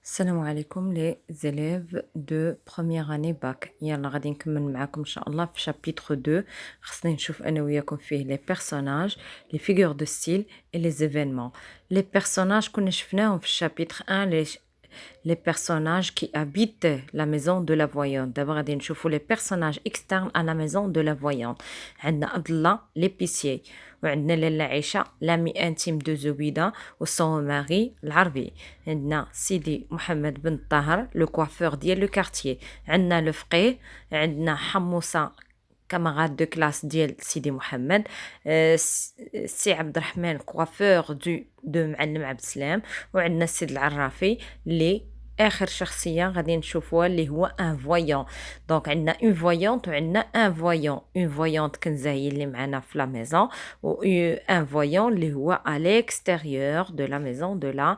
السلام عليكم les élèves de première année bac. يلا غادي نكمل معاكم ان شاء الله في chapitre 2. خصني نشوف انا وياكم فيه les personnages, les figures de style et les événements. Les personnages كنا شفناهم في chapitre 1 les personnages qui habitent la maison de la voyante. D'abord غادي نشوفوا les personnages externes à la maison de la voyante. عندنا عبد الله l'épicier وعندنا لاله عيشة l'ami intime de زبيدة و son mari العربي. عندنا سيدي محمد بن طاهر لو كوافور ديال لو كارتيer. عندنا لو فقيه. عندنا حموصة camarade de classe ديال سيدي محمد. سي عبد الرحمن كوافور دو معلم عبد السلام. وعندنا السيد العرافي اللي اخر شخصيه غادي نشوفوها اللي هو ان فويون. دونك عندنا اون فويونت وعندنا ان فويون. اون فويونت كنزه هي اللي معنا في لا ميزون و ان فويون اللي هو ا l'extérieur de la maison de la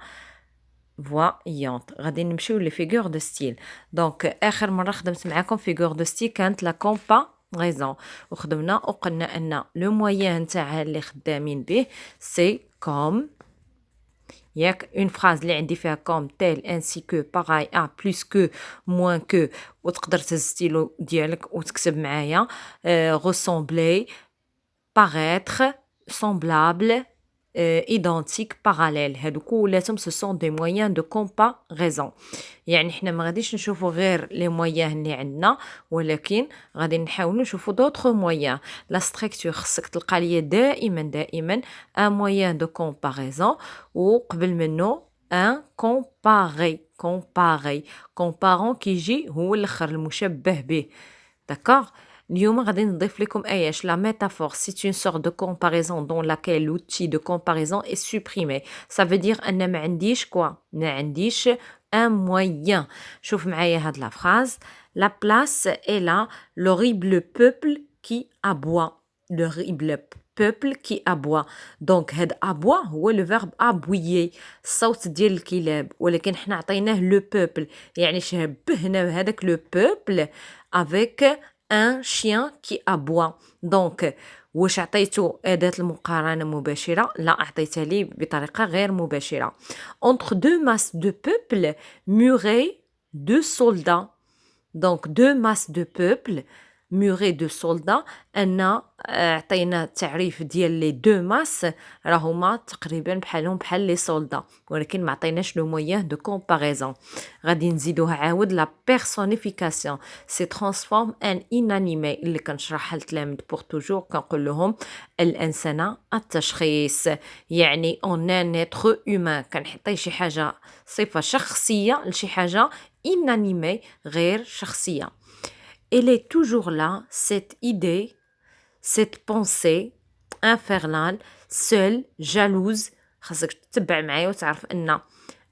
voyante. غادي نمشيو لي فيغور دو ستيل. دونك اخر مره خدمت معكم فيغور دو ستيل كانت لا comparaison وخدمنا وقلنا ان لو مويان نتاعها اللي خدامين به سي كوم. ياك اون فراز اللي عندي فيها كوم تيل انسي كو باغاي ا بلس كو موان كو وتقدر تهز ستيلو ديالك وتكتب معايا ريسومبلي باغيتر سومبلابل identique parallèle. هادو كلاتهم ce sont des moyens de comparaison. يعني حنا ما غاديش نشوفوا غير لي مويان اللي عندنا ولكن غادي نحاولوا نشوفوا d'autres moyens. لا ستركتور خصك تلقى ليا دائما un moyen de comparaison وقبل منه un comparant كيجي هو الاخر المشبه به. d'accord. اليوم غادي نضيف لكم اياش la métaphore c'est une sorte de comparaison dans laquelle l'outil de comparaison est supprimé. ça veut dire ان ما عنديش ما عنديش un moyen. شوف معايا هاد la phrase. la place est là l'horrible peuple qui aboie. l'horrible peuple qui aboie. donc هاد aboie هو le verbe aboyer الصوت ديال الكلاب ولكن حنا عطيناه le peuple يعني شبهنا بهذاك le peuple avec un chien qui aboie. donc واش عطيتو أداة المقارنة مباشرة؟ لا عطيتها لي بطريقة غير مباشرة. entre deux masses de peuple murés de soldats. donc deux masses de peuple murés de soldats. أن عطينا تعريف ديال لي دو ماس راهما تقريبا بحالهم بحال لي سولدا ولكن ما عطيناش لو مويان دو كومباريزون. غادي نزيدوها عاود لا بيرسونيفيكاسيون سي ترانسفورم ان انانيمي اللي كنشرحها للتلاميذ بور توجور كنقول لهم الانسنه التشخيص يعني اون ان اتر هيومان كنحطي شي حاجه صفه شخصيه لشي حاجه انانيمي غير شخصيه. Elle est toujours là, cette idée, cette pensée infernale, seule, jalouse. خاصك تتبع معايا وتعرف ان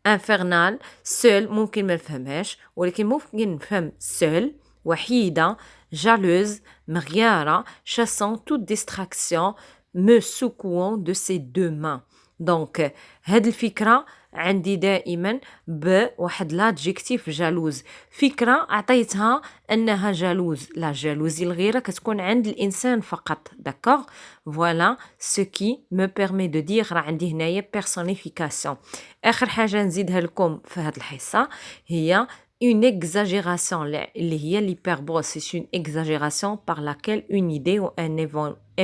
infernal seul ممكن ما نفهمهاش ولكن ممكن نفهم seul وحيدة jalouse مغيارة chassant toute distraction me secouant de ses deux mains. donc هاد الفكرة عندي دائما بواحد لادجيكتيف جالوز. فكرة عطيتها انها جالوز. لا جالوزي الغيرة كتكون عند الانسان فقط. داكوغ. فوالا سو كي مو بيرمي دو دير. راه عندي هنايا بيرسونيفيكاسيون. اخر حاجة نزيدها لكم في هاد الحصة هي une exagération اللي هي l'hyperbole. c'est une exagération par laquelle une idée ou un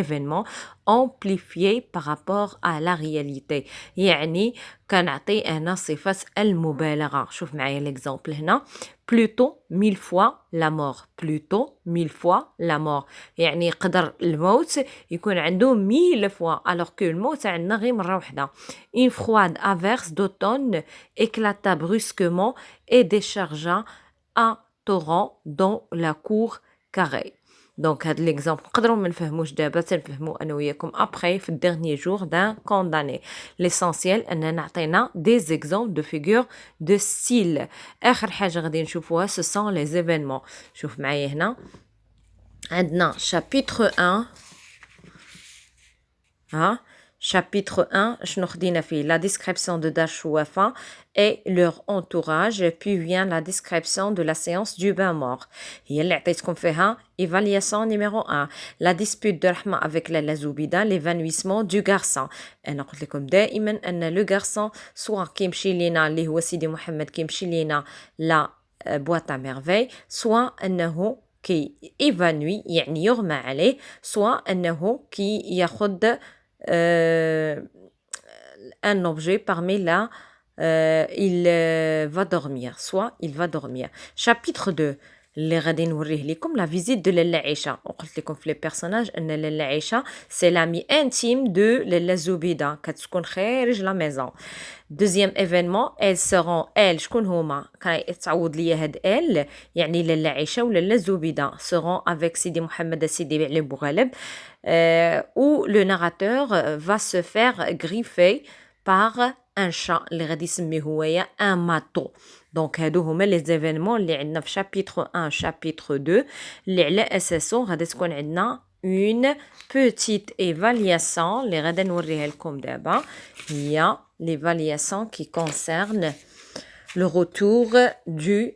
événement amplifié par rapport à la réalité. يعني كنعطي انا صفة المبالغة. شوف معايا l'exemple هنا. plutôt 1000 fois la mort. plutôt 1000 fois la mort يعني يقدر الموت يكون عنده 1000 fois alors que الموت عندنا غير مرة واحدة. une froide averse d'automne éclata brusquement et déchargea à torrent dans la cour carrée. donc هاد l'exemple نقدروا ما نفهموش دابا تنفهموا انا وياكم après في الدرنيي جور d'un condamné. l'essentiel اننا نعطينا des exemples de figures de style. اخر حاجه غادي نشوفوها ce sont les événements. شوف معايا هنا عندنا chapitre 1 ها Chapitre 1, شنو خدينا فيه la description de Dash ou Wafa et leur entourage, puis vient la description de la séance du bain mort. هي اللي عطيتكم فيها évaluation numéro 1. La dispute de Rahma avec la Zoubida, l'évanouissement du garçon. أنا قلت لكم دائما أن le garçon soit كيمشي لينا اللي هو سيدي محمد كيمشي لينا la boîte à merveille, soit أنه كي évanouit يعني يغمى عليه, soit أنه كي ياخد un objet parmi là, il va dormir, soit il va dormir. Chapitre 2, اللي غادي نوريه لكم la visite de لالا عيشة. وقلت لكم في les personnages أن لالا عيشة c'est l'ami intime de لالا زبيدة كتكون خارج la maison. Deuxième événement, elles seront elles شكون هما كيتعوض ليا هاد elles يعني لالا عيشة ولالا زبيدة seront avec سيدي محمد سيدي علي بوغالب où le narrateur va se faire griffer par un chat اللي غادي يسميه هويا un matou. دونك هادو هما لي زيفينمون اللي عندنا في شابيتر 1 شابيتر 2 اللي على اساسو غادي تكون عندنا une petite évaluation اللي غادا نوريها لكم دابا هي l'évaluation qui concerne le retour du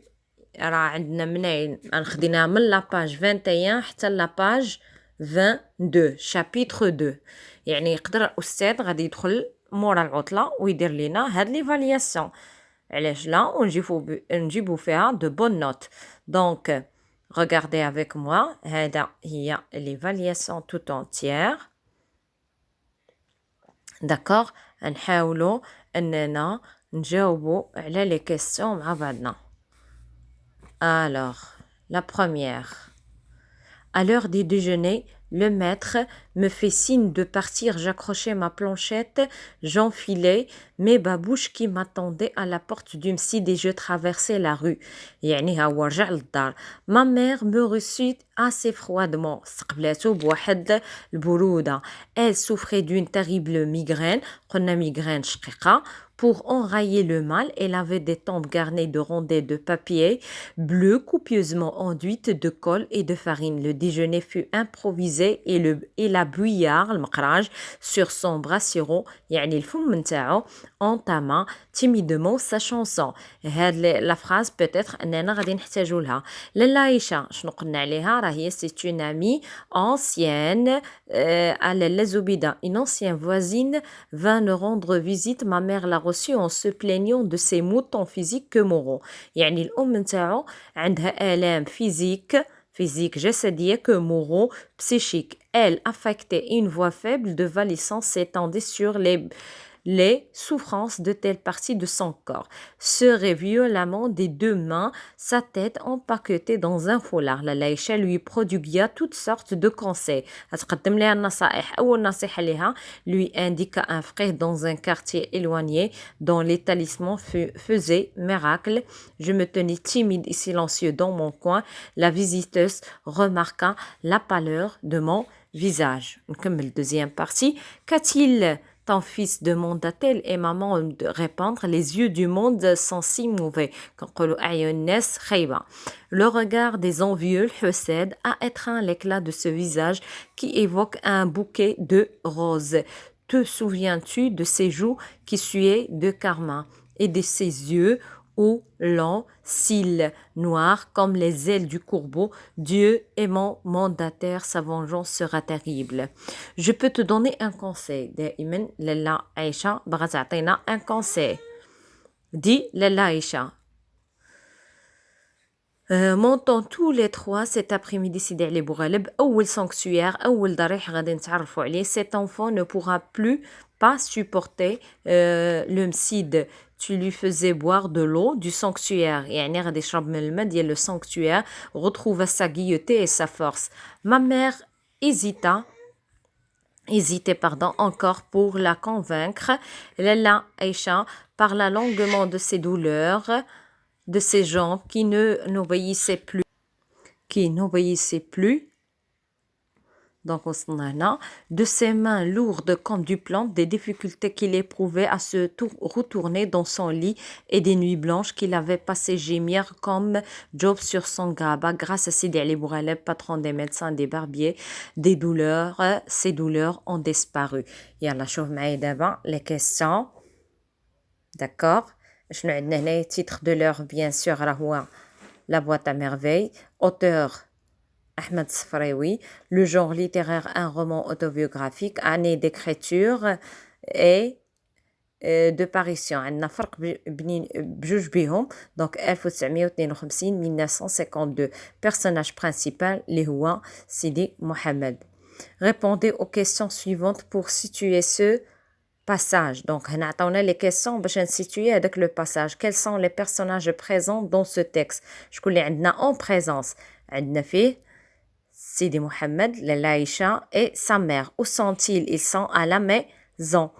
راه عندنا منين خديناها من لا باج 21 حتى لا باج 22 شابيتر 2 يعني يقدر الاستاذ غادي يدخل مورا العطله ويدير لينا هاد ليفالياسيون علاش لا ونجيبو فيها دو بون نوت. دونك regardez avec moi هذا هي l'évaluation tout entière. داكوغ نحاولوا اننا نجاوبوا على لي كيسيون مع بعضنا. Alors la première, à l'heure du déjeuner, le maître me fait signe de partir. J'accrochais ma planchette, j'enfilais mes babouches qui m'attendaient à la porte du Msid et je traversais la rue. يعني هو رجع للدار. Ma mère me reçut assez froidement. استقبلته بواحد البرودة. Elle souffrait d'une terrible migraine. قلنا migraine شقيقة. Pour enrayer le mal, elle avait des tempes garnies de rondelles de papier bleu copieusement enduites de colle et de farine. Le déjeuner fut improvisé et la bouillarde, le mqraj, sur son brassero, يعني الفم نتاعو, entama timidement sa chanson. هاد la phrase peut-être أننا غادي نحتاجو لها. لالا عيشة شنو قلنا عليها راهي c'est une amie ancienne à لالا زبيدة. Une ancienne voisine vint nous rendre visite. Ma mère l'a reçue en se plaignant de ses maux tant physiques que moraux. يعني الأم نتاعو عندها آلام physique جسدية que moraux psychique. Elle affectait une voix faible de valissance s'étendait sur les souffrances de telle partie de son corps. Serrait violemment des deux mains sa tête empaquetée dans un foulard. لالا عيشة lui prodigua toutes sortes de conseils. أتقدم لها النصائح. أول نصيحة لها lui indiqua un frère dans un quartier éloigné dont l'établissement faisait miracle. Je me tenais timide et silencieux dans mon coin. La visiteuse remarqua la pâleur de mon visage. نكمل deuxième partie. Qu'a-t-il ton fils demanda-t-elle et maman de répondre les yeux du monde sont si mauvais. Le regard des envieux procède à étreindre l'éclat de ce visage qui évoque un bouquet de roses. Te souviens-tu de ses joues qui suaient de carmin et de ses yeux aux longs cils noirs comme les ailes du corbeau? Dieu est mon mandataire, sa vengeance sera terrible. Je peux te donner un conseil. دائما لالا عيشة بغا تعطينا un conseil. Dit لالا عيشة. Montons tous les trois cet après-midi سيدي علي بوغالب. أول sanctuaire أول ضريح غادي نتعرفوا عليه. Cet enfant ne pourra plus pas supporter le msid. Tu lui faisais boire de l'eau du sanctuaire. يعني غادي يشرب من الماء ديال le sanctuaire. Retrouva sa gaieté et sa force. Ma mère hésitait encore pour la convaincre. لالا عيشة parla longuement de ses douleurs, de ses jambes qui n'obéissaient plus, Donc, وصلنا هنا. De ses mains lourdes comme du plomb, des difficultés qu'il éprouvait à se retourner dans son lit et des nuits blanches qu'il avait passées gémir comme Job sur son grabat grâce à Sidi Ali Bouraleb, patron des médecins, des barbiers, des douleurs. Ces douleurs ont disparu. يلا شوف معايا دابا les questions. D'accord. شنو عندنا هنا titre de l'heure bien sûr راه هو La boîte à merveilles. Auteur Ahmed Sfraoui. Le genre littéraire, un roman autobiographique. Année d'écriture et de parution. عندنا فرق بجوج بيهم. Donc 1952 1952. Personnage principal اللي هو Sidi Mohamed. Répondez aux questions suivantes pour situer ce passage. Donc هنا عطاونا les questions باش نسيتوي هذاك le passage. Quels sont les personnages présents dans ce texte? شكون اللي عندنا en présence? عندنا فيه Sidi Mohamed, Lala Aïcha et sa mère. Où sont-ils? Ils sont à la maison.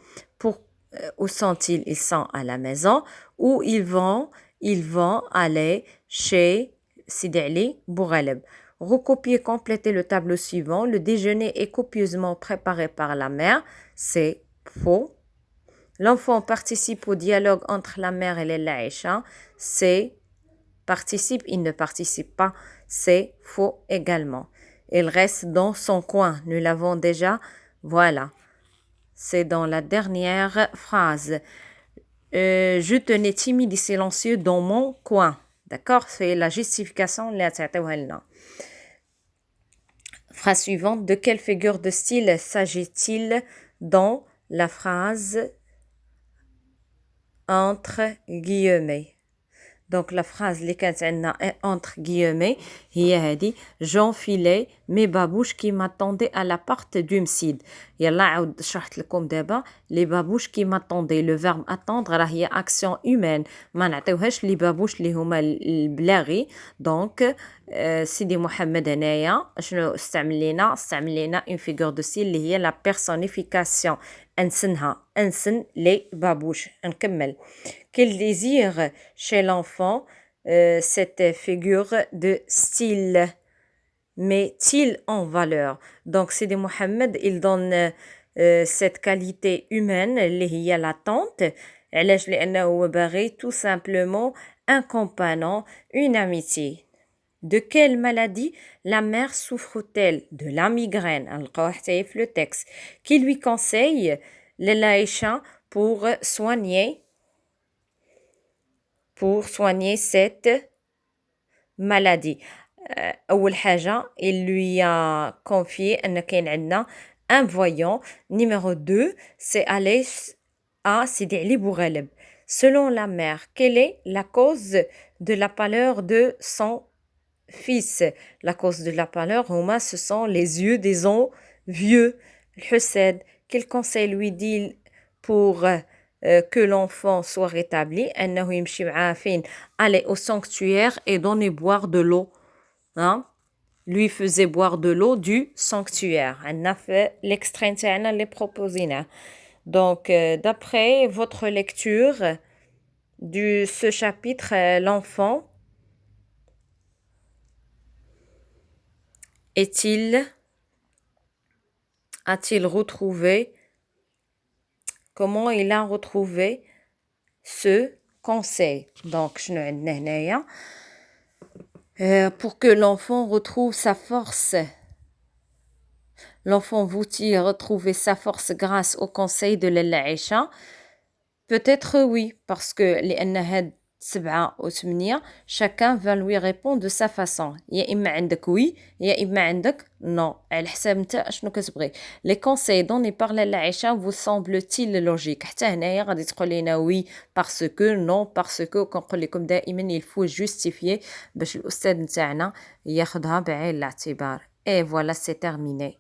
Où sont-ils? Ils sont à la maison. Où ils vont? Ils vont aller chez Sidi Ali Bouraleb. Recopier, compléter le tableau suivant. Le déjeuner est copieusement préparé par la mère. C'est faux. L'enfant participe au dialogue entre la mère et Lala Aïcha. C'est participe, il ne participe pas. C'est faux également. Il reste dans son coin. Nous l'avons déjà. Voilà. C'est dans la dernière phrase. Je tenais timide et silencieux dans mon coin. D'accord? C'est la justification. Phrase suivante. De quelle figure de style s'agit-il dans la phrase entre guillemets? Donc la phrase اللي كانت عندنا entre guillemets هي هذه j'enfilais mes babouches qui m'attendaient à la porte du مسجد. يلا عاود شرحت لكم دابا les babouches qui m'attendaient. Le verbe attendre راه هي action humaine ما نعطيوهاش les babouches اللي هما البلاغي. دونك سيدي محمد هنايا شنو استعمل لينا une figure de style اللي هي la personnification. انسنها انسن les babouches. نكمل. Quel désir chez l'enfant cette figure de style met-il en valeur? Donc Sidi Mohamed il donne cette qualité humaine اللي هي l'attente. علاش لأنه هو باغي tout simplement un compagnon, une amitié. De quelle maladie la mère souffre-t-elle? De la migraine. نلقاوها حتى في le texte. Qui lui conseille Lala Aïcha pour soigner cette maladie. أول حاجة il lui a confié أن كاين عندنا un voyant. Numéro 2 c'est aller à Sidi Ali Bouraleb. Selon la mère, quelle est la cause de la pâleur de son fils? La cause de la pâleur, ce sont les yeux des envieux. Hussein, quel conseil lui dit pour que l'enfant soit rétabli? أنه يمشي معاه فين? Aller au sanctuaire et donner boire de l'eau. Hein? Lui faisait boire de l'eau du sanctuaire. عندنا في l'extrait تاعنا اللي proposina. Donc d'après votre lecture de ce chapitre, l'enfant a-t-il retrouvé, comment il a retrouvé ce conseil? Donc, شنو عندنا هنايا pour que l'enfant retrouve sa force. L'enfant veut-il retrouver sa force grâce au conseil de Lala Aïcha? Peut-être oui, parce que لأن هاد 7 و 8 chacun va lui répondre de sa façon. يا إما عندك oui يا إما عندك non. على حساب نتا شنو كتبغي. Les conseils donnés par Lala Aïcha vous semblent-ils logiques? حتى هنايا غادي تقول لنا oui parce que non parce que. كنقول لكم دائما il faut justifier باش الأستاذ نتاعنا ياخدها بعين الاعتبار. Et voilà, c'est terminé.